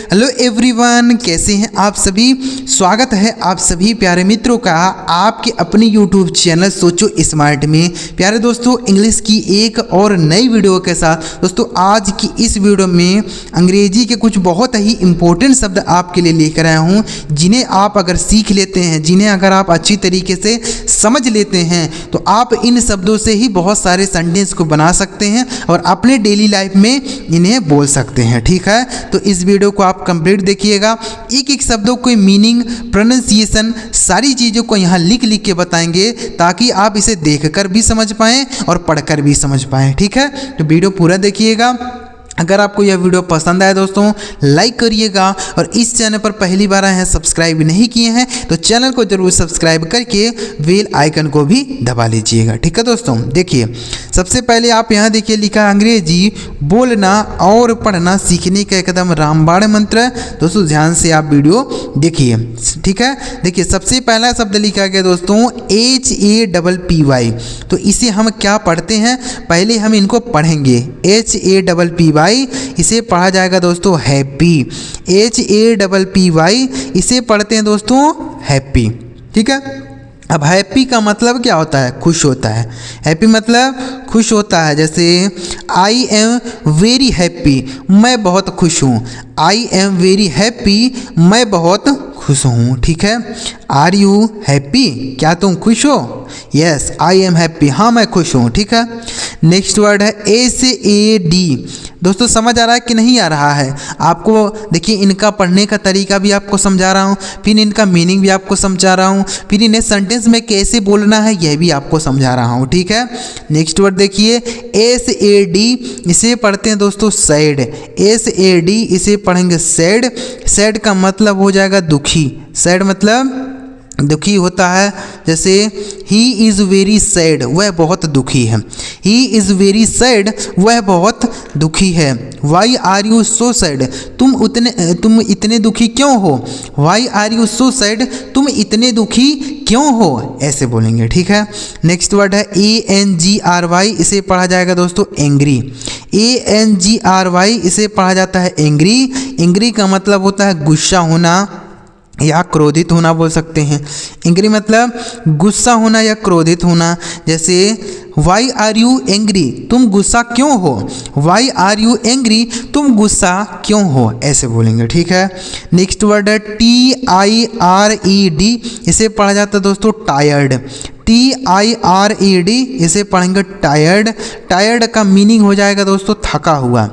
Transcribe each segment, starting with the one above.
Hello everyone, कैसे हैं आप सभी। स्वागत है आप सभी प्यारे मित्रों का आपके अपने यूट्यूब चैनल सोचो स्मार्ट में। प्यारे दोस्तों, इंग्लिश की एक और नई वीडियो के साथ दोस्तों आज की इस वीडियो में अंग्रेजी के कुछ बहुत ही इम्पोर्टेंट शब्द आपके लिए लेकर आया हूं, जिन्हें आप अगर सीख लेते हैं, जिन्हें अगर आप अच्छी तरीके से समझ लेते हैं तो आप इन शब्दों से ही बहुत सारे सेंटेंस को बना सकते हैं और अपने डेली लाइफ में इन्हें बोल सकते हैं। ठीक है, तो इस वीडियो को आप कंप्लीट देखिएगा। एक एक शब्दों के मीनिंग, प्रोनाउंसिएशन, सारी चीज़ों को यहाँ लिख लिख के बताएंगे ताकि आप इसे देखकर भी समझ पाएँ और पढ़कर भी समझ पाएँ। ठीक है, तो वीडियो पूरा देखिएगा। अगर आपको यह वीडियो पसंद आए दोस्तों लाइक करिएगा, और इस चैनल पर पहली बार आए हैं, सब्सक्राइब नहीं किए हैं तो चैनल को जरूर सब्सक्राइब करके बेल आइकन को भी दबा लीजिएगा। ठीक है दोस्तों, देखिए सबसे पहले आप यहाँ देखिए लिखा अंग्रेजी बोलना और पढ़ना सीखने का एकदम रामबाण मंत्र है। दोस्तों ध्यान से आप वीडियो देखिए। ठीक है, देखिए सबसे पहला शब्द लिखा गया दोस्तों HAPPY। तो इसे हम क्या पढ़ते हैं, पहले हम इनको पढ़ेंगे। HAPPY इसे पढ़ा जाएगा दोस्तों हैप्पी। HAPPY इसे पढ़ते हैं दोस्तों हैप्पी। ठीक है, अब हैप्पी का मतलब क्या होता है, खुश होता है। हैप्पी मतलब खुश होता है। जैसे आई एम वेरी हैप्पी, मैं बहुत खुश हूँ। आई एम वेरी हैप्पी, मैं बहुत खुश हूँ। ठीक है, आर यू हैप्पी, क्या तुम खुश हो। यस, आई एम हैप्पी, हाँ मैं खुश हूँ। ठीक है, नेक्स्ट वर्ड है SAD। दोस्तों समझ आ रहा है कि नहीं आ रहा है आपको। देखिए इनका पढ़ने का तरीका भी आपको समझा रहा हूँ, फिर इनका मीनिंग भी आपको समझा रहा हूँ, फिर इन्हें सेंटेंस में कैसे बोलना है यह भी आपको समझा रहा हूँ। ठीक है, नेक्स्ट वर्ड देखिए SAD इसे पढ़ते हैं दोस्तों सैड। SAD इसे पढ़ेंगे सैड। सैड का मतलब हो जाएगा दुखी। सैड मतलब दुखी होता है। जैसे ही इज़ वेरी सैड, वह बहुत दुखी है। ही इज़ वेरी सैड, वह बहुत दुखी है। Why are you so sad, तुम इतने दुखी क्यों हो। Why are you so sad, तुम इतने दुखी क्यों हो, ऐसे बोलेंगे। ठीक है, नेक्स्ट वर्ड है ANGRY इसे पढ़ा जाएगा दोस्तों एंग्री। ANGRY इसे पढ़ा जाता है एंग्री। एंग्री का मतलब होता है गुस्सा होना या क्रोधित होना बोल सकते हैं। एंग्री मतलब गुस्सा होना या क्रोधित होना। जैसे वाई आर यू एंग्री, तुम गुस्सा क्यों हो। वाई आर यू एंग्री, तुम गुस्सा क्यों हो, ऐसे बोलेंगे। ठीक है, नेक्स्ट वर्ड है TIRED इसे पढ़ा जाता है दोस्तों टायर्ड। TIRED इसे पढ़ेंगे टायर्ड। टायर्ड का मीनिंग हो जाएगा दोस्तों थका हुआ।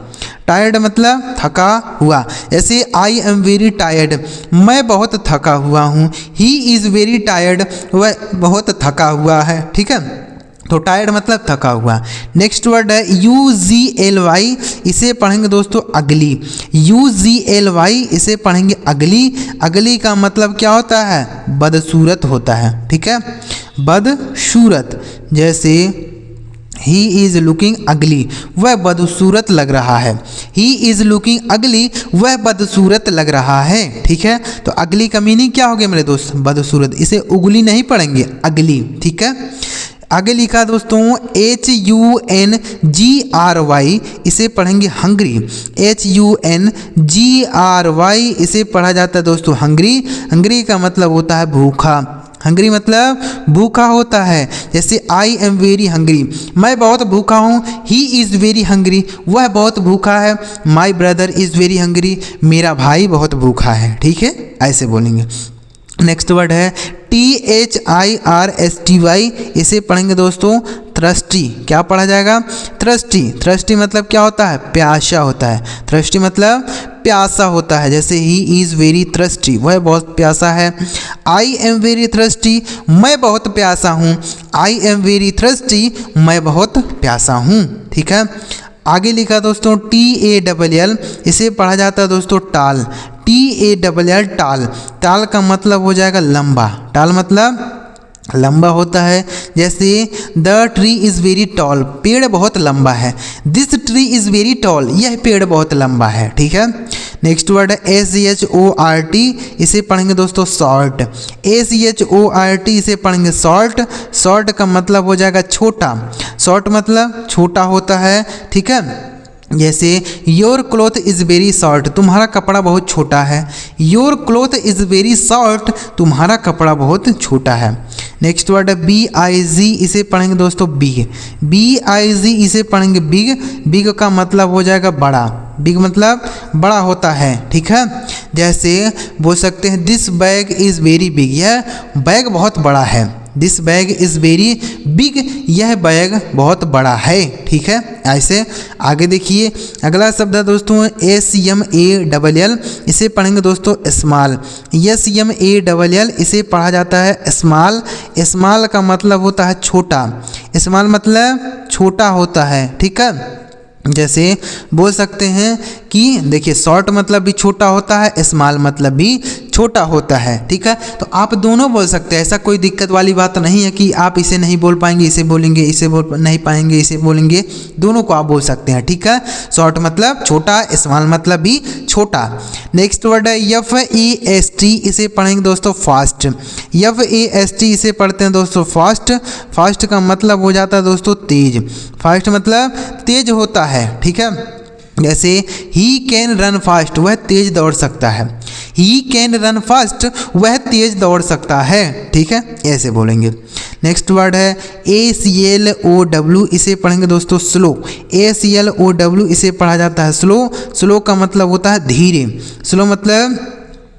टायर्ड मतलब थका हुआ। जैसे आई एम वेरी टायर्ड, मैं बहुत थका हुआ हूँ। ही इज़ वेरी टायर्ड, वह बहुत थका हुआ है। ठीक है, तो टायर्ड मतलब थका हुआ। नेक्स्ट वर्ड है UGLY इसे पढ़ेंगे दोस्तों अगली। UGLY इसे पढ़ेंगे अगली। अगली का मतलब क्या होता है, बदसूरत होता है। ठीक है, बदसूरत। जैसे ही इज़ लुकिंग अगली, वह बदसूरत लग रहा है। ही इज़ लुकिंग अगली, वह बदसूरत लग रहा है। ठीक है, तो अगली का मीनिंग क्या हो गया मेरे दोस्त, बदसूरत। इसे उगली नहीं पढ़ेंगे, अगली। ठीक है, आगे लिखा दोस्तों HUNGRY इसे पढ़ेंगे हंग्री। HUNGRY इसे पढ़ा जाता है दोस्तों हंग्री। हंग्री का मतलब होता है भूखा। हंग्री मतलब भूखा होता है। जैसे आई एम वेरी हंग्री, मैं बहुत भूखा हूँ। ही इज़ वेरी हंग्री, वह बहुत भूखा है। My brother is very hungry, मेरा भाई बहुत भूखा है। ठीक है, ऐसे बोलेंगे। नेक्स्ट वर्ड है THIRSTY इसे पढ़ेंगे दोस्तों थ्रस्टी। क्या पढ़ा जाएगा, थ्रस्टी। थ्रस्टी मतलब क्या होता है, प्यासा होता है। थ्रस्टी मतलब प्यासा होता है। जैसे ही इज़ वेरी थ्रस्टी, वह बहुत प्यासा है। आई एम वेरी थ्रस्टी, मैं बहुत प्यासा हूँ। आई एम वेरी थ्रस्टी, मैं बहुत प्यासा हूँ। ठीक है, आगे लिखा दोस्तों TALL इसे पढ़ा जाता है दोस्तों टाल। TALL टाल। टाल का मतलब हो जाएगा लंबा। टाल मतलब लंबा होता है। जैसे the tree is very tall, पेड़ बहुत लंबा है। This tree is very tall, यह पेड़ बहुत लंबा है। ठीक है, नेक्स्ट वर्ड है SHORT इसे पढ़ेंगे दोस्तों शॉर्ट। SHORT इसे पढ़ेंगे शॉर्ट। शॉर्ट का मतलब हो जाएगा छोटा। शॉर्ट मतलब छोटा होता है। ठीक है, जैसे your cloth is very short, तुम्हारा कपड़ा बहुत छोटा है। Your cloth is very short, तुम्हारा कपड़ा बहुत छोटा है। नेक्स्ट वर्ड है BIG, इसे पढ़ेंगे दोस्तों बिग। BIG इसे पढ़ेंगे बिग। बिग का मतलब हो जाएगा बड़ा। बिग मतलब बड़ा होता है, ठीक है। जैसे बोल सकते हैं this bag is very big, यह बैग बहुत बड़ा है। This bag is very big, यह बैग बहुत बड़ा है, ठीक है। ऐसे आगे देखिए अगला शब्द है दोस्तों SMALL, इसे पढ़ेंगे दोस्तों स्मॉल। SMALL इसे पढ़ा जाता है स्मॉल। स्मॉल का मतलब होता है छोटा। स्मॉल मतलब छोटा होता है, ठीक है। जैसे बोल सकते हैं कि देखिए शॉर्ट मतलब भी छोटा होता है, स्मॉल मतलब भी छोटा होता है, ठीक है। तो आप दोनों बोल सकते हैं, ऐसा कोई दिक्कत वाली बात नहीं है कि आप इसे नहीं बोल पाएंगे इसे बोलेंगे, इसे बोल नहीं पाएंगे इसे बोलेंगे, दोनों को आप बोल सकते हैं, ठीक है। शॉर्ट मतलब छोटा, स्मॉल मतलब भी छोटा। नेक्स्ट वर्ड है FAST, इसे पढ़ेंगे दोस्तों फास्ट। FAST इसे पढ़ते हैं दोस्तों फास्ट। फास्ट का मतलब हो जाता है दोस्तों तेज। फास्ट मतलब तेज होता है, ठीक है। जैसे ही कैन रन फास्ट, वह तेज दौड़ सकता है। ही कैन रन फास्ट, वह तेज दौड़ सकता है, ठीक है, ऐसे बोलेंगे। नेक्स्ट वर्ड है ACLOW, इसे पढ़ेंगे दोस्तों स्लो। ACLOW इसे पढ़ा जाता है स्लो। स्लो का मतलब होता है धीरे। स्लो मतलब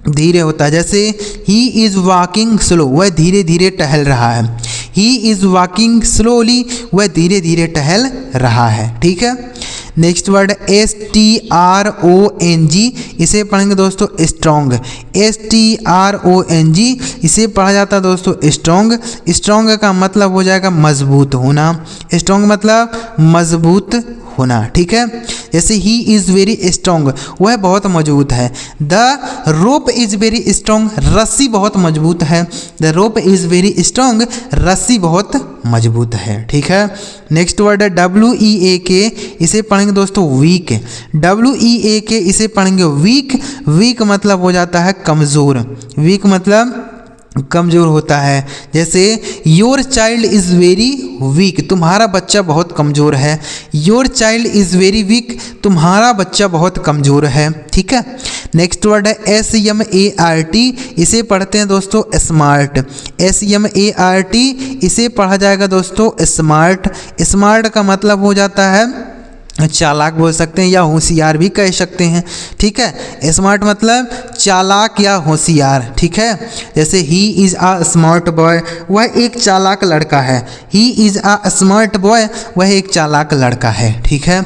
धीरे होता है। जैसे ही इज़ वॉकिंग स्लो, वह धीरे धीरे टहल रहा है। ही इज़ वॉकिंग स्लोली, वह धीरे धीरे टहल रहा है, ठीक है। नेक्स्ट वर्ड STRONG, इसे पढ़ेंगे दोस्तों स्ट्रॉन्ग। STRONG इसे पढ़ा जाता है दोस्तों स्ट्रॉन्ग। स्ट्रॉन्ग का मतलब हो जाएगा मजबूत होना। स्ट्रॉन्ग मतलब मजबूत होना, ठीक है। जैसे ही इज़ वेरी स्ट्रॉन्ग, वह बहुत मजबूत है। The rope is very strong, रस्सी बहुत मजबूत है। The rope is very strong, रस्सी बहुत मजबूत है, ठीक है। नेक्स्ट वर्ड है WEAK, इसे पढ़ेंगे दोस्तों वीक। WEAK इसे पढ़ेंगे वीक। वीक मतलब हो जाता है कमज़ोर। वीक मतलब कमज़ोर होता है। जैसे your child is very weak, तुम्हारा बच्चा बहुत कमज़ोर है। Your child is very weak, तुम्हारा बच्चा बहुत कमज़ोर है, ठीक है। नेक्स्ट वर्ड है SMART, इसे पढ़ते हैं दोस्तों स्मार्ट। SMART इसे पढ़ा जाएगा दोस्तों स्मार्ट। स्मार्ट का मतलब हो जाता है चालाक बोल सकते हैं या होशियार भी कह सकते हैं, ठीक है। स्मार्ट मतलब चालाक या होशियार, ठीक है। जैसे he is a smart boy, वह एक चालाक लड़का है। He is a smart boy, वह एक चालाक लड़का है, ठीक है।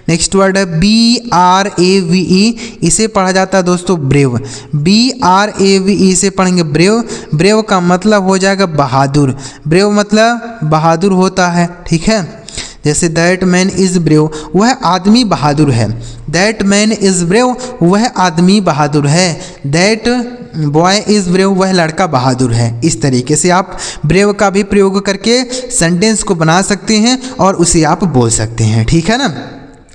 नेक्स्ट वर्ड है BRAVE, इसे पढ़ा जाता है दोस्तों ब्रेव। BRAVE से पढ़ेंगे ब्रेव। ब्रेव का मतलब हो जाएगा बहादुर। ब्रेव मतलब बहादुर होता है, ठीक है। जैसे दैट मैन इज़ ब्रेव, वह आदमी बहादुर है। दैट मैन इज़ ब्रेव, वह आदमी बहादुर है। दैट बॉय इज़ ब्रेव, वह लड़का बहादुर है। इस तरीके से आप ब्रेव का भी प्रयोग करके सेंटेंस को बना सकते हैं और उसे आप बोल सकते हैं, ठीक है ना।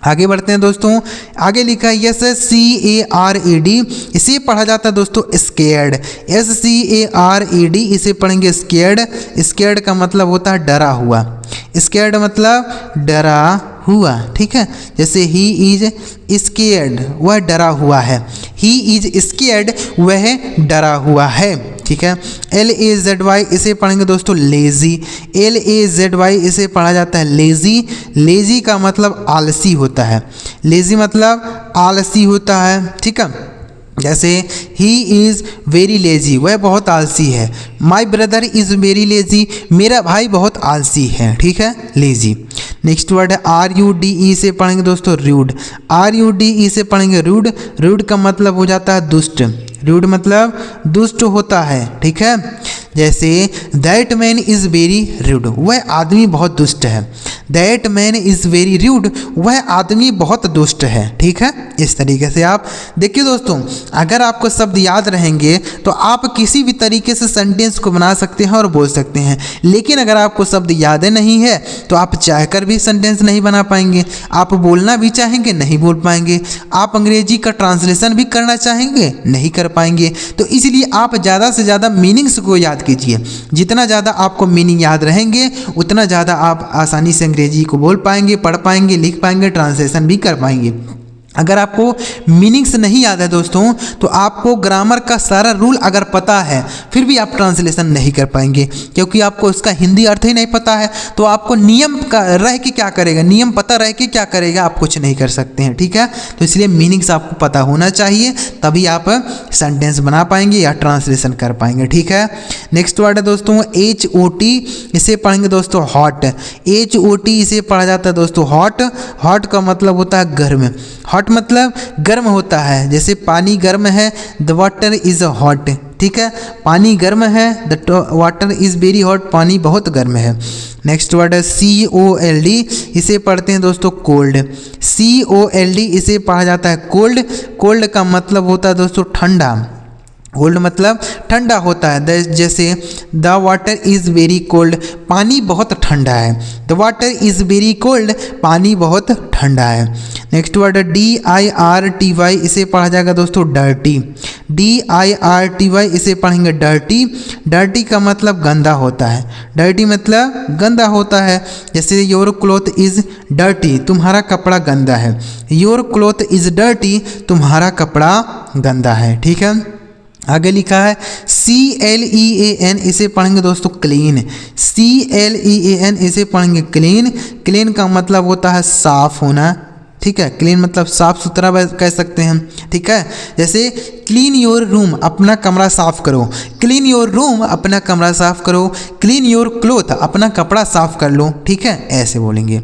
आगे बढ़ते हैं दोस्तों। आगे लिखा है SCARED, इसे पढ़ा जाता है दोस्तों स्केर्ड। SCARED इसे पढ़ेंगे स्केर्ड। स्केर्ड का मतलब होता है डरा हुआ। स्केर्ड मतलब डरा हुआ, ठीक है। जैसे ही इज स्केर्ड, वह डरा हुआ है। ही इज स्केर्ड, वह डरा हुआ है, ठीक है। LAZY इसे पढ़ेंगे दोस्तों लेज़ी। LAZY इसे पढ़ा जाता है लेज़ी। लेज़ी का मतलब आलसी होता है। लेज़ी मतलब आलसी होता है, ठीक है। जैसे ही इज़ वेरी लेज़ी, वह बहुत आलसी है। My brother is very lazy, मेरा भाई बहुत आलसी है, ठीक है, लेज़ी। नेक्स्ट वर्ड है RUDE से पढ़ेंगे दोस्तों रूड। RUDE से पढ़ेंगे रूड। रूड का मतलब हो जाता है दुष्ट। रूड मतलब दुष्ट होता है, ठीक है। जैसे that man is very rude, वह आदमी बहुत दुष्ट है। That man is very rude, वह आदमी बहुत दुष्ट है, ठीक है। इस तरीके से आप देखिए दोस्तों, अगर आपको शब्द याद रहेंगे तो आप किसी भी तरीके से सेंटेंस को बना सकते हैं और बोल सकते हैं। लेकिन अगर आपको शब्द याद नहीं है तो आप चाहकर भी सेंटेंस नहीं बना पाएंगे। आप बोलना भी चाहेंगे, नहीं बोल पाएंगे। आप अंग्रेजी का ट्रांसलेशन भी करना चाहेंगे, नहीं कर पाएंगे। तो इसलिए आप ज़्यादा से ज़्यादा मीनिंग्स को याद कीजिए। जितना ज़्यादा आपको मीनिंग याद रहेंगे उतना ज़्यादा आप आसानी से अंग्रेजी को बोल पाएंगे, पढ़ पाएंगे, लिख पाएंगे, ट्रांसलेशन भी कर पाएंगे। अगर आपको मीनिंग्स नहीं याद है दोस्तों, तो आपको ग्रामर का सारा रूल अगर पता है फिर भी आप ट्रांसलेशन नहीं कर पाएंगे, क्योंकि आपको उसका हिंदी अर्थ ही नहीं पता है। तो आपको नियम का रह के क्या करेगा, नियम पता रह के क्या करेगा, आप कुछ नहीं कर सकते हैं, ठीक है। तो इसलिए मीनिंग्स आपको पता होना चाहिए, तभी आप सेंटेंस बना पाएंगे या ट्रांसलेशन कर पाएंगे, ठीक है। नेक्स्ट वर्ड है दोस्तों HOT, इसे पढ़ेंगे दोस्तों हॉट। HOT इसे पढ़ा जाता है दोस्तों हॉट। हॉट का मतलब होता है गर्म। हॉट मतलब गर्म होता है, जैसे पानी गर्म है, द वाटर इज़ हॉट, ठीक है। पानी गर्म है, the water is very hot, पानी बहुत गर्म है। नेक्स्ट वर्ड है COLD, इसे पढ़ते हैं दोस्तों कोल्ड। COLD इसे पढ़ा जाता है कोल्ड। कोल्ड का मतलब होता है दोस्तों ठंडा। कोल्ड मतलब ठंडा होता है, जैसे the water is very cold, पानी बहुत ठंडा है। The water is very cold, पानी बहुत ठंडा है। नेक्स्ट वर्ड है DIRTY, इसे पढ़ा जाएगा दोस्तों डर्टी। DIRTY इसे पढ़ेंगे डर्टी। डर्टी का मतलब गंदा होता है। डर्टी मतलब गंदा होता है, जैसे योर क्लॉथ इज़ डर्टी, तुम्हारा कपड़ा गंदा है। योर क्लॉथ इज़ डर्टी, तुम्हारा कपड़ा गंदा है, ठीक है। आगे लिखा है CLEAN, इसे पढ़ेंगे दोस्तों क्लीन। CLEAN इसे पढ़ेंगे क्लीन। क्लीन का मतलब होता है साफ होना, ठीक है। क्लीन मतलब साफ सुथरा कह सकते हैं, ठीक है। जैसे क्लीन योर रूम, अपना कमरा साफ करो। क्लीन योर रूम, अपना कमरा साफ करो। क्लीन योर क्लोथ, अपना कपड़ा साफ कर लो, ठीक है, ऐसे बोलेंगे।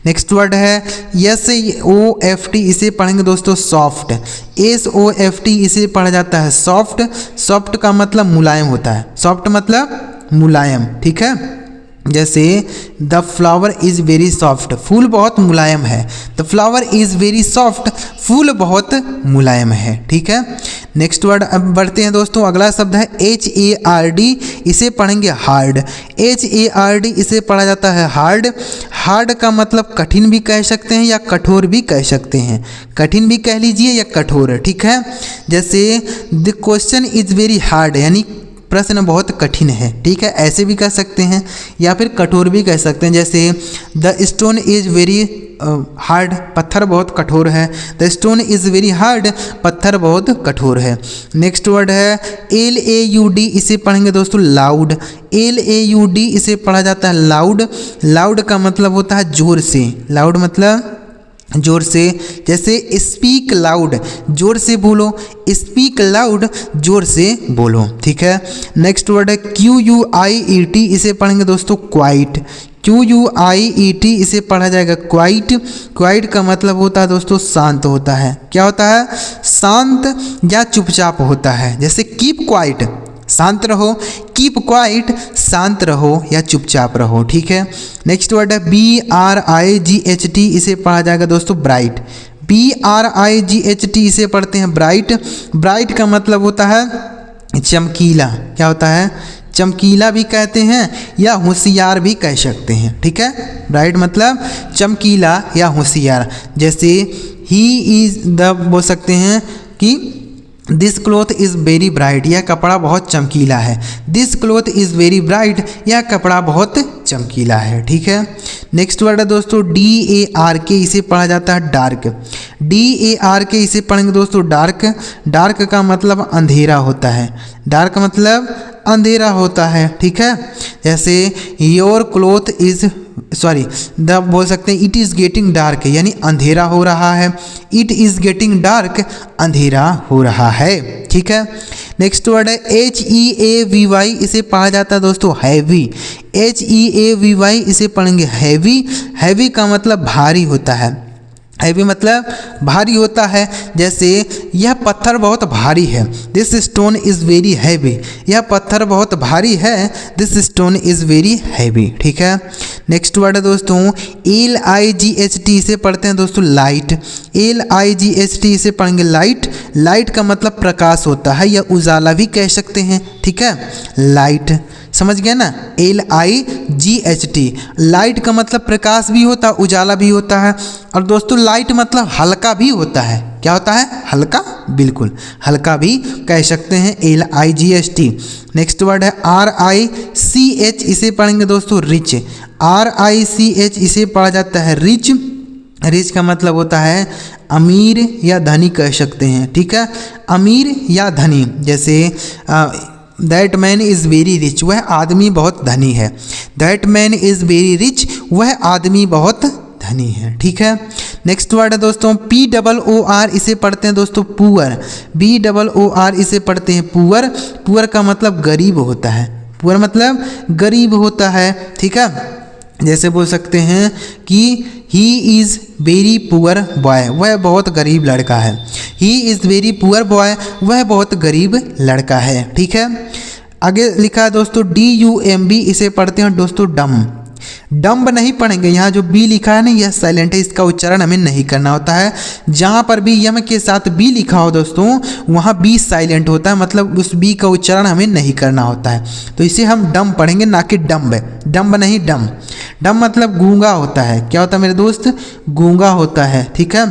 नेक्स्ट वर्ड है SOFT, इसे पढ़ेंगे दोस्तों सॉफ्ट। SOFT इसे पढ़ा जाता है सॉफ्ट। सॉफ्ट का मतलब मुलायम होता है। सॉफ्ट मतलब मुलायम, ठीक है। जैसे the flower is very soft, फूल बहुत मुलायम है। The flower is very soft, फूल बहुत मुलायम है, ठीक है। नेक्स्ट वर्ड अब बढ़ते हैं दोस्तों, अगला शब्द है HARD, इसे पढ़ेंगे हार्ड। HARD इसे पढ़ा जाता है हार्ड। हार्ड का मतलब कठिन भी कह सकते हैं या कठोर भी कह सकते हैं। कठिन भी कह लीजिए या कठोर, ठीक है। जैसे the question is very hard, यानी प्रश्न बहुत कठिन है, ठीक है, ऐसे भी कह सकते हैं, या फिर कठोर भी कह सकते हैं। जैसे the stone is very hard, पत्थर बहुत कठोर है। The stone is very hard, पत्थर बहुत कठोर है। नेक्स्ट वर्ड है LAUD, इसे पढ़ेंगे दोस्तों लाउड। LAUD इसे पढ़ा जाता है लाउड। लाउड का मतलब होता है जोर से। लाउड मतलब जोर से, जैसे स्पीक लाउड, जोर से बोलो। स्पीक लाउड, जोर से बोलो, ठीक है। नेक्स्ट वर्ड है QUIET, इसे पढ़ेंगे दोस्तों क्वाइट। QUIET इसे पढ़ा जाएगा क्वाइट। क्वाइट का मतलब होता है दोस्तों शांत होता है। क्या होता है, शांत या चुपचाप होता है। जैसे कीप क्वाइट, शांत रहो। कीप क्वाइट, शांत रहो या चुपचाप रहो, ठीक है। नेक्स्ट वर्ड है BRIGHT, इसे पढ़ा जाएगा दोस्तों ब्राइट। BRIGHT इसे पढ़ते हैं ब्राइट। ब्राइट का मतलब होता है चमकीला। क्या होता है, चमकीला भी कहते हैं या होशियार भी कह सकते हैं, ठीक है। ब्राइट मतलब चमकीला या होशियार। जैसे ही इज़ द बोल सकते हैं कि this cloth is very bright, यह कपड़ा बहुत चमकीला है। This cloth is very bright, यह कपड़ा बहुत चमकीला है, ठीक है। नेक्स्ट वर्ड है दोस्तों DARK, इसे पढ़ा जाता है डार्क। DARK इसे पढ़ेंगे दोस्तों डार्क। डार्क का मतलब अंधेरा होता है। डार्क मतलब अंधेरा होता है, ठीक है। जैसे योर क्लॉथ इज़ द बोल सकते हैं इट इज़ गेटिंग डार्क, यानी अंधेरा हो रहा है। इट इज़ गेटिंग डार्क, अंधेरा हो रहा है, ठीक है। नेक्स्ट वर्ड है HEAVY, इसे पढ़ा जाता है दोस्तों हैवी। HEAVY इसे पढ़ेंगे हैवी। हैवी का मतलब भारी होता है। हैवी मतलब भारी होता है। जैसे यह पत्थर बहुत भारी है। This stone is very heavy, यह पत्थर बहुत भारी है। This stone is very heavy, ठीक है। नेक्स्ट वर्ड है दोस्तों LIGHT, इसे पढ़ते हैं दोस्तों लाइट। LIGHT इसे पढ़ेंगे लाइट। लाइट का मतलब प्रकाश होता है या उजाला भी कह सकते हैं, ठीक है। लाइट समझ गया ना, LIGHT। लाइट का मतलब प्रकाश भी होता है, उजाला भी होता है। और दोस्तों लाइट मतलब हल्का भी होता है। क्या होता है, हल्का, बिल्कुल हल्का भी कह सकते हैं, LIGHT। नेक्स्ट वर्ड है RICH, CH इसे पढ़ेंगे दोस्तों रिच, RICH इसे पढ़ा जाता है रिच। रिच का मतलब होता है अमीर या धनी कह सकते हैं, ठीक है, अमीर या धनी। जैसे that man is very rich, वह आदमी बहुत धनी है। That man is very rich, वह आदमी बहुत धनी है, ठीक है। नेक्स्ट वर्ड है दोस्तों POOR, इसे पढ़ते हैं दोस्तों पुअर। BOOR इसे पढ़ते हैं पुअर। पुअर का मतलब गरीब होता है, पुअर मतलब गरीब होता है, ठीक है। जैसे बोल सकते हैं कि he is very poor boy, वह बहुत गरीब लड़का है। He is very poor boy, वह बहुत गरीब लड़का है, ठीक है। आगे लिखा है दोस्तों DUMB, इसे पढ़ते हैं दोस्तों डम। डम्ब नहीं पढ़ेंगे, यहाँ जो बी लिखा है ना यह साइलेंट है, इसका उच्चारण हमें नहीं करना होता है। जहाँ पर भी यम के साथ बी लिखा हो दोस्तों वहाँ बी साइलेंट होता है, मतलब उस बी का उच्चारण हमें नहीं करना होता है, तो इसे हम डम पढ़ेंगे, ना कि डम्ब। डम्ब नहीं डम। डम मतलब गूंगा होता है। क्या होता है मेरे दोस्त? गूंगा होता है, ठीक है।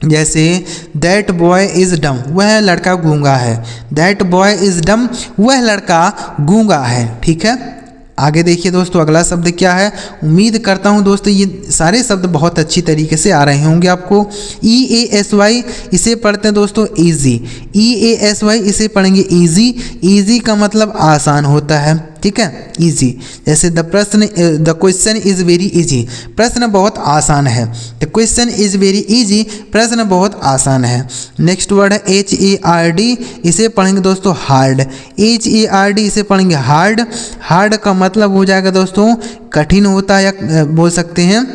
जैसे दैट बॉय इज़ डम, वह लड़का गूंगा है। दैट बॉय इज़ डम, वह लड़का गूंगा है, ठीक है। आगे देखिए दोस्तों अगला शब्द क्या है। उम्मीद करता हूँ दोस्तों ये सारे शब्द बहुत अच्छी तरीके से आ रहे होंगे आपको। EASY इसे पढ़ते हैं दोस्तों ईजी। EASY इसे पढ़ेंगे ईजी। ईजी का मतलब आसान होता है, ठीक है, ईजी। जैसे the question is very easy, प्रश्न बहुत आसान है। The question is very easy, प्रश्न बहुत आसान है। नेक्स्ट वर्ड है HARD, इसे पढ़ेंगे दोस्तों हार्ड। HARD इसे पढ़ेंगे हार्ड। हार्ड का मतलब हो जाएगा दोस्तों कठिन होता है, या बोल सकते हैं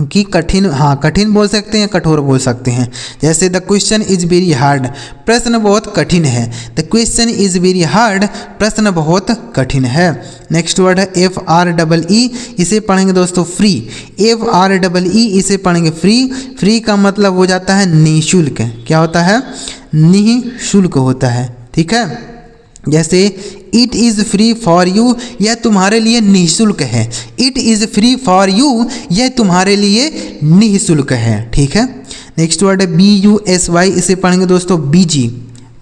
कि कठिन, हाँ कठिन बोल सकते हैं, कठोर बोल सकते हैं। जैसे the question is very hard, प्रश्न बहुत कठिन है। The question is very hard, प्रश्न बहुत कठिन है। नेक्स्ट वर्ड है FREE, इसे पढ़ेंगे दोस्तों फ्री। FREE इसे पढ़ेंगे फ्री। फ्री का मतलब हो जाता है निःशुल्क। क्या होता है? निःशुल्क होता है, ठीक है। जैसे it is free for you, यह तुम्हारे लिए निःशुल्क है। It is free for you, यह तुम्हारे लिए निःशुल्क है, ठीक है। नेक्स्ट वर्ड है BUSY, इसे पढ़ेंगे दोस्तों बिजी।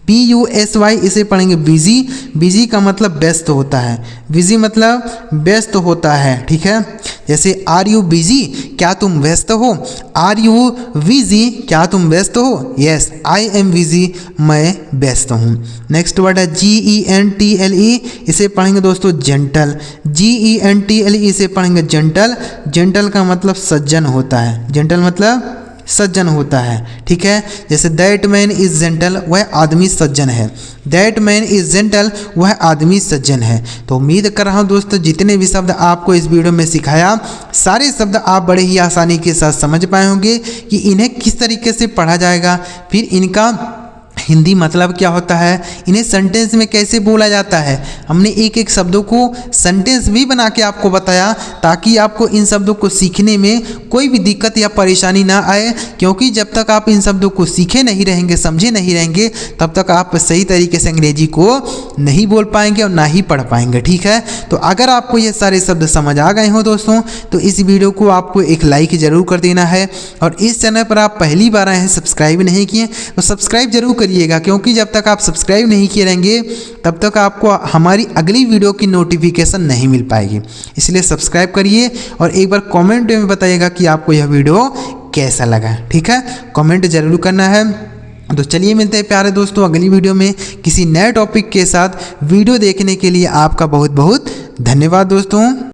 BUSY इसे पढ़ेंगे बिजी। बिजी का मतलब व्यस्त होता है। बिजी मतलब व्यस्त होता है, ठीक है। जैसे आर यू बिजी, क्या तुम व्यस्त हो? आर यू बिजी, क्या तुम व्यस्त हो? यस आई एम बिजी, मैं व्यस्त हूँ। नेक्स्ट वर्ड है GENTLE, इसे पढ़ेंगे दोस्तों जेंटल। GENTLE इसे पढ़ेंगे जेंटल। जेंटल का मतलब सज्जन होता है। जेंटल मतलब सज्जन होता है, ठीक है। जैसे दैट मैन इज़ जेंटल, वह आदमी सज्जन है। दैट मैन इज़ जेंटल, वह आदमी सज्जन है। तो उम्मीद कर रहा हूँ दोस्तों जितने भी शब्द आपको इस वीडियो में सिखाया, सारे शब्द आप बड़े ही आसानी के साथ समझ पाए होंगे कि इन्हें किस तरीके से पढ़ा जाएगा, फिर इनका हिंदी मतलब क्या होता है, इन्हें सेंटेंस में कैसे बोला जाता है। हमने एक एक शब्दों को सेंटेंस भी बना के आपको बताया, ताकि आपको इन शब्दों को सीखने में कोई भी दिक्कत या परेशानी ना आए। क्योंकि जब तक आप इन शब्दों को सीखे नहीं रहेंगे, समझे नहीं रहेंगे, तब तक आप सही तरीके से अंग्रेजी को नहीं बोल पाएंगे और ना ही पढ़ पाएंगे, ठीक है। तो अगर आपको ये सारे शब्द समझ आ गए हो दोस्तों, तो इस वीडियो को आपको एक लाइक जरूर कर देना है। और इस चैनल पर आप पहली बार आए हैं, सब्सक्राइब नहीं किए, तो सब्सक्राइब जरूर करिएगा। क्योंकि जब तक आप सब्सक्राइब नहीं किए रहेंगे, तब तक आपको हमारी अगली वीडियो की नोटिफिकेशन नहीं मिल पाएगी। इसलिए सब्सक्राइब करिए और एक बार कमेंट में बताइएगा कि आपको यह वीडियो कैसा लगा, ठीक है। कमेंट जरूर करना है। तो चलिए मिलते हैं प्यारे दोस्तों अगली वीडियो में किसी नए टॉपिक के साथ। वीडियो देखने के लिए आपका बहुत बहुत धन्यवाद दोस्तों।